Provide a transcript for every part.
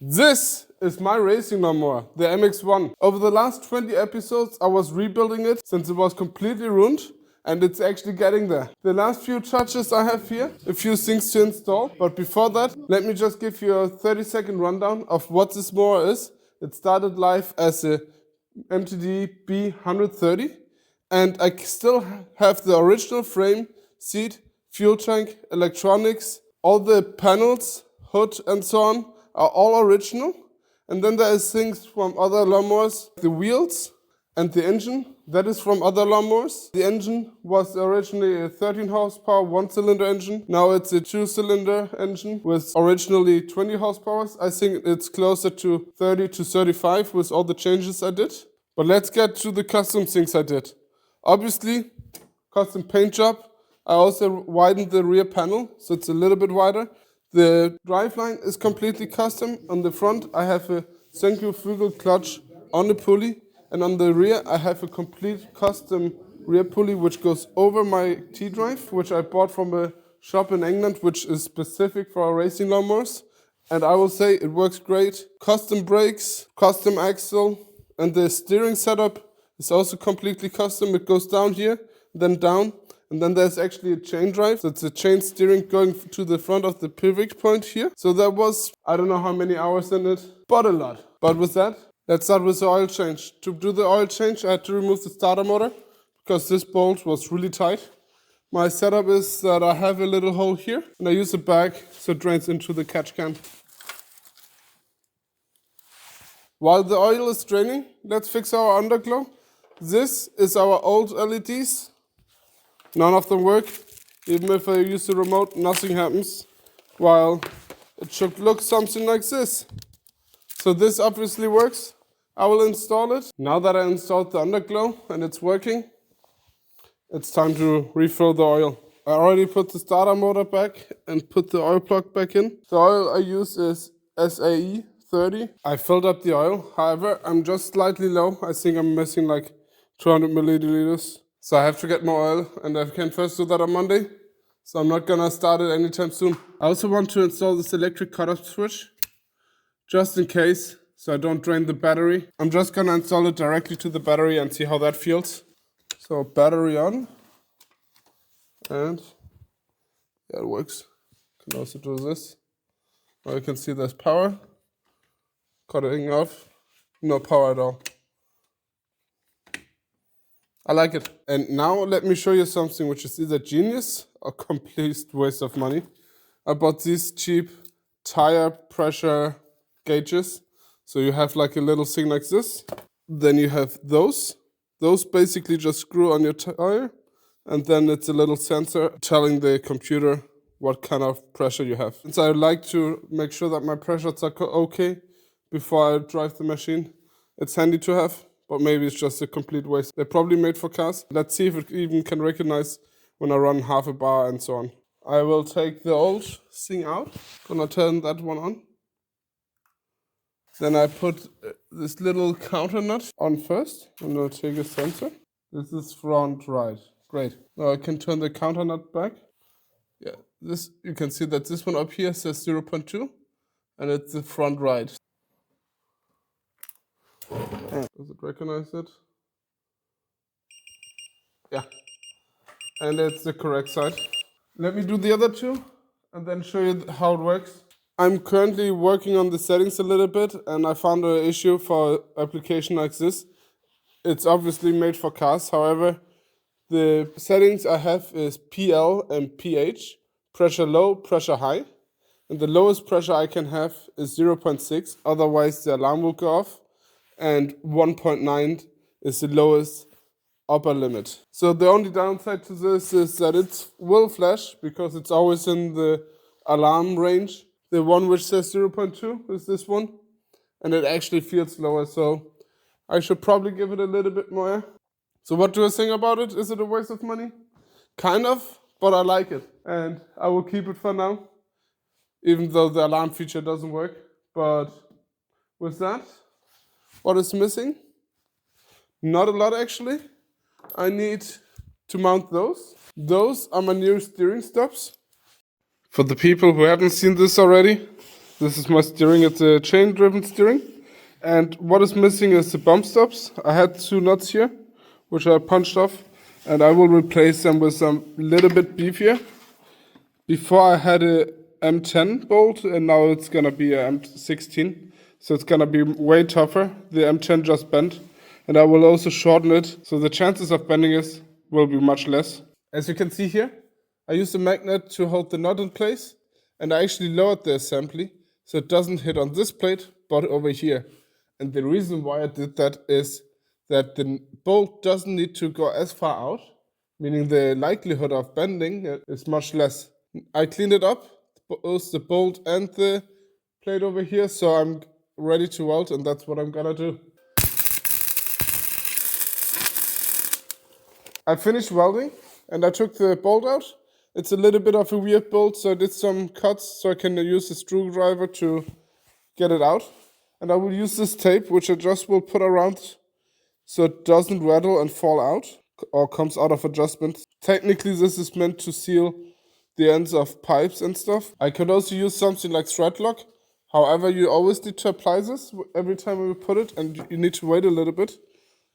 This is my racing lawnmower, the MX-1. Over the last 20 episodes I was rebuilding it since it was completely ruined, and it's actually getting there. The last few touches I have here, a few things to install, but before that, let me just give you a 30-second rundown of what this mower is. It started life as a MTD B130, and I still have the original frame, seat, fuel tank, electronics, all the panels, hood and so on are all original. And then there is things from other lawnmowers, the wheels and the engine, that is from other lawnmowers. The engine was originally a 13 horsepower, 1-cylinder engine. Now it's a 2-cylinder engine with originally 20 horsepower. I think it's closer to 30 to 35 with all the changes I did. But let's get to the custom things I did. Obviously, custom paint job. I also widened the rear panel, so it's a little bit wider. The driveline is completely custom. On the front, I have a centrifugal clutch on the pulley, and on the rear, I have a complete custom rear pulley which goes over my T-drive, which I bought from a shop in England, which is specific for our racing lawnmowers. And I will say it works great. Custom brakes, custom axle, and the steering setup is also completely custom. It goes down here, then down. And then there's actually a chain drive. So it's a chain steering going to the front of the pivot point here. So there was, I don't know how many hours in it, but a lot. But with that, let's start with the oil change. To do the oil change, I had to remove the starter motor because this bolt was really tight. My setup is that I have a little hole here and I use a bag so it drains into the catch can. While the oil is draining, let's fix our underglow. This is our old LEDs. None of them work. Even if I use the remote, nothing happens. While it should look something like this. So this obviously works. I will install it. Now that I installed the underglow and it's working, it's time to refill the oil. I already put the starter motor back and put the oil plug back in. The oil I use is SAE 30. I filled up the oil. However, I'm just slightly low. I think I'm missing like 200 milliliters. So I have to get more oil, and I can first do that on Monday. So I'm not gonna start it anytime soon. I also want to install this electric cutoff switch, just in case, so I don't drain the battery. I'm just gonna install it directly to the battery and see how that feels. So battery on, and yeah, it works. You can also do this. Now you can see there's power. Cutting off, no power at all. I like it. And now let me show you something which is either genius or complete waste of money. I bought these cheap tire pressure gauges. So you have like a little thing like this. Then you have those. Those basically just screw on your tire. And then it's a little sensor telling the computer what kind of pressure you have. Since I like to make sure that my pressures are okay before I drive the machine, it's handy to have. But maybe it's just a complete waste. They're probably made for cars. Let's see if it even can recognize when I run half a bar and so on. I will take the old thing out. Gonna turn that one on. Then I put this little counter nut on first. I'm gonna take a sensor. This is front right. Great. Now I can turn the counter nut back. Yeah, this you can see that this one up here says 0.2 and it's the front right. Does it recognize it? Yeah. And it's the correct side. Let me do the other two and then show you how it works. I'm currently working on the settings a little bit and I found an issue for an application like this. It's obviously made for cars. However, the settings I have is PL and PH. Pressure low, pressure high. And the lowest pressure I can have is 0.6. Otherwise the alarm will go off. And 1.9 is the lowest upper limit. So the only downside to this is that it will flash because it's always in the alarm range. The one which says 0.2 is this one, and it actually feels lower, so I should probably give it a little bit more. So what do I think about it? Is it a waste of money? Kind of, but I like it, and I will keep it for now, even though the alarm feature doesn't work. But with that, what is missing? Not a lot actually. I need to mount those. Those are my new steering stops. For the people who haven't seen this already, This is my steering. It's a chain-driven steering. And what is missing is the bump stops. I had 2 nuts here, which I punched off, and I will replace them with some little bit beefier. Before I had a M10 bolt, and now it's gonna be a M16. So it's gonna be way tougher. The M10 just bent, and I will also shorten it, so the chances of bending it will be much less. As you can see here, I used a magnet to hold the nut in place, and I actually lowered the assembly, so it doesn't hit on this plate, but over here. And the reason why I did that is that the bolt doesn't need to go as far out, meaning the likelihood of bending is much less. I cleaned it up, both the bolt and the plate over here, so I'm ready to weld, and that's what I'm gonna do. I finished welding, and I took the bolt out. It's a little bit of a weird bolt, so I did some cuts so I can use the screwdriver to get it out. And I will use this tape, which I just will put around so it doesn't rattle and fall out or comes out of adjustment. Technically, this is meant to seal the ends of pipes and stuff. I could also use something like thread lock. However, you always need to apply this every time you put it, and you need to wait a little bit.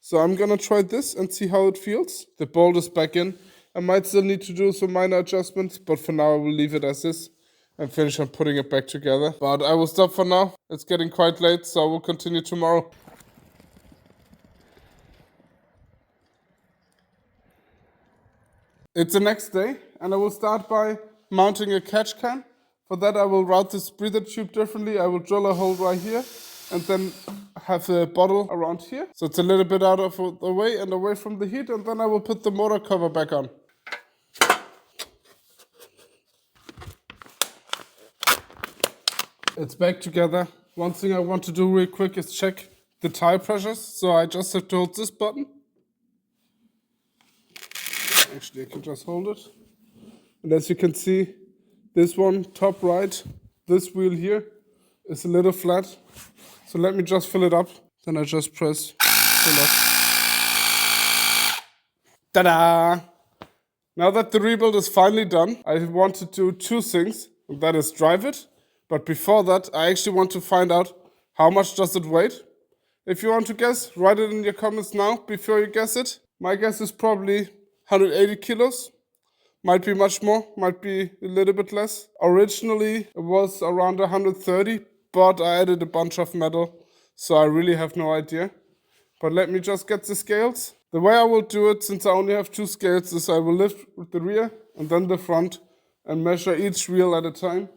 So I'm gonna try this and see how it feels. The bolt is back in. I might still need to do some minor adjustments, but for now I will leave it as is and finish on putting it back together. But I will stop for now. It's getting quite late, so I will continue tomorrow. It's the next day, and I will start by mounting a catch can. For that, I will route this breather tube differently. I will drill a hole right here, and then have a bottle around here. So it's a little bit out of the way and away from the heat, and then I will put the motor cover back on. It's back together. One thing I want to do real quick is check the tire pressures. So I just have to hold this button. Actually, I can just hold it. And as you can see, this one, top right, this wheel here is a little flat. So let me just fill it up. Then I just press fill up. Ta-da! Now that the rebuild is finally done, I want to do 2 things. And that is drive it. But before that, I actually want to find out how much does it weigh. If you want to guess, write it in your comments now before you guess it. My guess is probably 180 kilos. Might be much more, might be a little bit less. Originally, it was around 130, but I added a bunch of metal, so I really have no idea. But let me just get the scales. The way I will do it, since I only have 2 scales, is I will lift with the rear and then the front and measure each wheel at a time.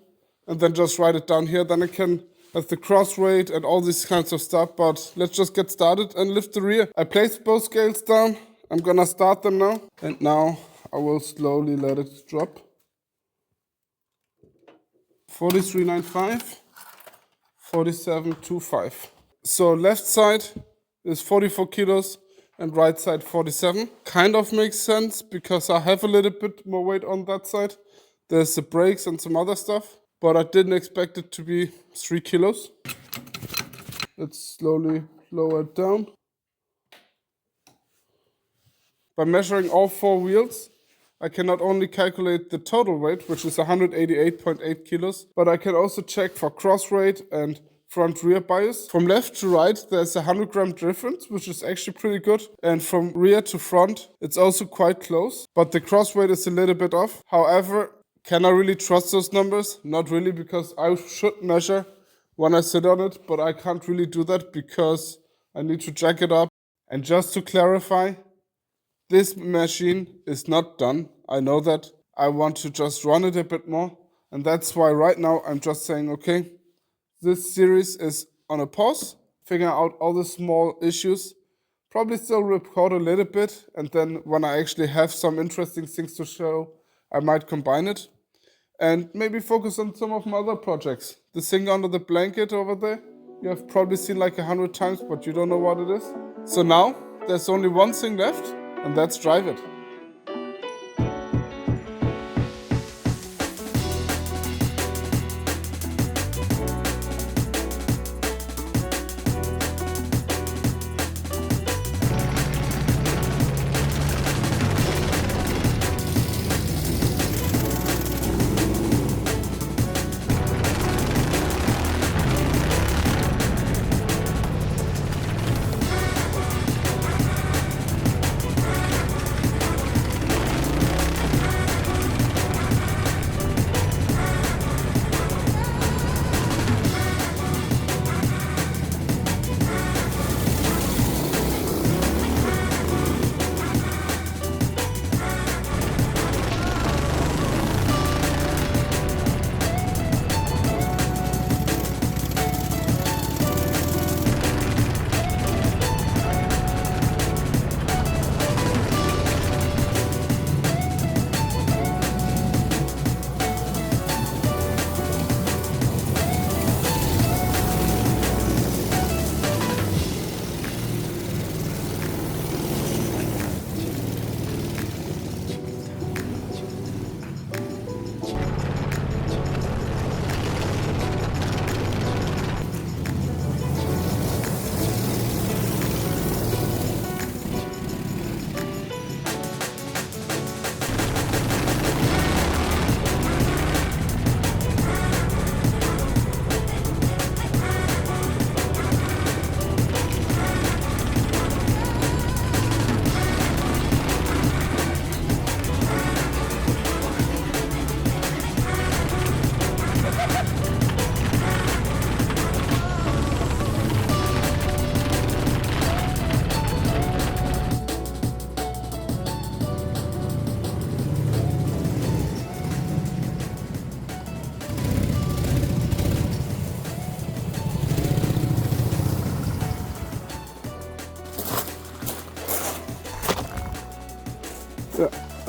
And then just write it down here. Then I can have the cross weight and all these kinds of stuff. But let's just get started and lift the rear. I placed both scales down. I'm gonna start them now. And now I will slowly let it drop. 43.95, 47.25. So left side is 44 kilos and right side 47. Kind of makes sense because I have a little bit more weight on that side. There's the brakes and some other stuff. But I didn't expect it to be 3 kilos. Let's slowly lower it down. By measuring all 4 wheels, I can not only calculate the total weight, which is 188.8 kilos, but I can also check for cross weight and front-rear bias. From left to right, there's a 100 gram difference, which is actually pretty good. And from rear to front, it's also quite close, but the cross weight is a little bit off. However, can I really trust those numbers? Not really, because I should measure when I sit on it, but I can't really do that because I need to jack it up. And just to clarify, this machine is not done. I know that. I want to just run it a bit more. And that's why right now I'm just saying, okay, this series is on a pause, figure out all the small issues, probably still record a little bit. And then when I actually have some interesting things to show, I might combine it and maybe focus on some of my other projects. The thing under the blanket over there, you have probably seen like 100 times, but you don't know what it is. So now there's only one thing left, and that's drive it.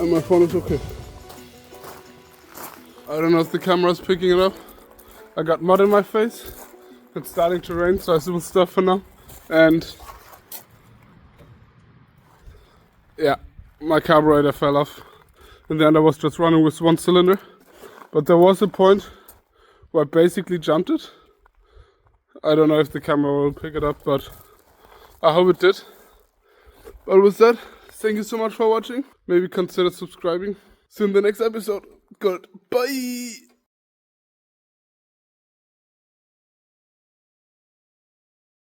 And my phone is okay. I don't know if the camera's picking it up. I got mud in my face. It's starting to rain, so I will stop for now. And yeah, my carburetor fell off. In the end I was just running with one cylinder. But there was a point where I basically jumped it. I don't know if the camera will pick it up, but I hope it did. But with that, thank you so much for watching. Maybe consider subscribing. See you in the next episode. Goodbye.